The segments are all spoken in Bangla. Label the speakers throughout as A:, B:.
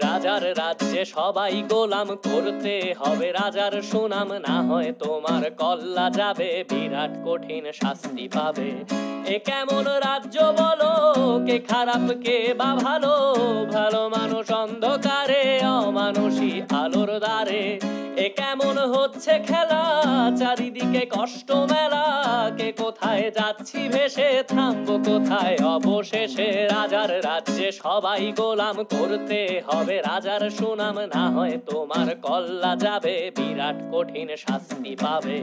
A: রাজার রাজ্যে সবাই গোলাম, করতে হবে রাজার সুনাম, না হয় তোমার কল্লা যাবে, বিরাট কঠিন শাস্তি পাবে। এ কেমন রাজ্য বলো, কে খারাপ কে বা ভালো, ভালো মানুষ অন্ধকারে, অমানুষী আলোর দ্বারে। এ কেমন হচ্ছে খেলা, চারিদিকে কষ্ট মেলা, কে কোথায় যাচ্ছি ভেসে, থামবো কোথায় অবশেষে। রাজার রাজ্যে সবাই গোলাম, করতে হবে রাজার সুনাম, না হয় তোমার কল্লা যাবে, বিরাট কঠিন শাস্তি পাবে।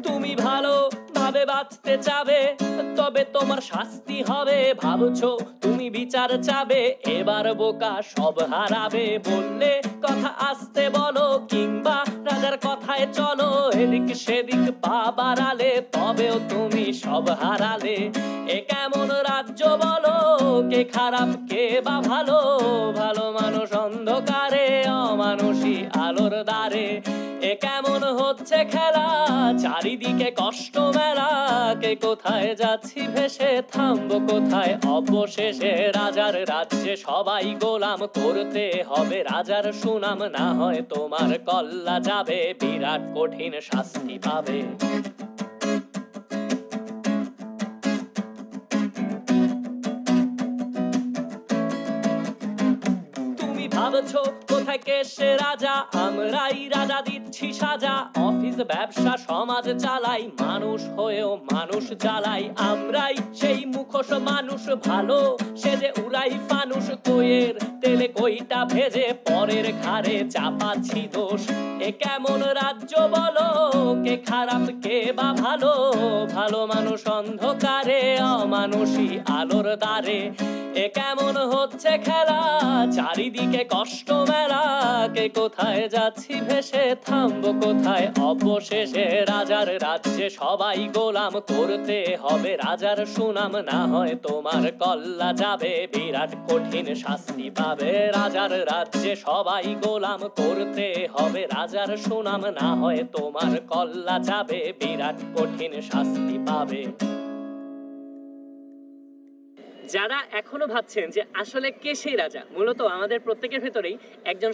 A: তুমি ভালো ভাবে বাঁচতে চাবে, তবে তোমার শাস্তি হবে। ভাবছো তুমি বিচার চাবে, এবার বোকা সব হারাবে। বললে কথা আসতে বলো, কিংবা রাজার কথায় চলো, এদিক সেদিক পা বাড়ালে, তবেও তুমি সব হারালে। এ কেমন রাজ্য বলো, কে খারাপ কে বা ভালো, ভালো মানুষ অন্ধকারে, অমানুষী আলোর দ্বারে। এ কেমন হচ্ছে খেলা, চারিদিকে কষ্ট মেলা, কে কোথায় যাচ্ছি ভেসে, থামবো কোথায় অবশেষে। রাজার রাজ্যে সবাই গোলাম, করতে হবে রাজার সুনাম, না হয় তোমার কল্লা যাবে, বিরাট কঠিন শাস্তি পাবে। তুমি ভাবছো কোথায় কে সে রাজা, আমরাই রাজা দিচ্ছি সাজা। অফিস ব্যবসা সমাজ চালাই, মানুষ হয়েও মানুষ জ্বালাই। আমরাই সেই মুখোশ মানুষ ভালো, সে যে উড়াই ফানুষ। কইয়ের তেলে কইটা ভেজে, পরের ঘাড়ে চাপাচ্ছি দোষ। এ কেমন রাজ্য বলো, কে খারাপ কে বা ভালো, ভালো মানুষ অন্ধকারে, অমানুষী আলোর দ্বারে। এ কেমন হচ্ছে খেলা, চারিদিকে কষ্ট মেলা, কে কোথায় যাচ্ছি ভেসে, থামবো কোথায় অবশেষে। রাজার রাজ্যে সবাই গোলাম, করতে হবে রাজার সুনাম, না হয় তোমার কল্লা যাবে, বিরাট কঠিন শাস্তি পাবে। রাজার রাজ্যে সবাই গোলাম, করতে হবে রাজার সুনাম, না হয় তোমার কল্লা যাবে, বিরাট কঠিন শাস্তি পাবে। যারা এখনো ভাবছেন যে আসলে কে সেই রাজা, মূলত আমাদের প্রত্যেকের ভেতরেই একজন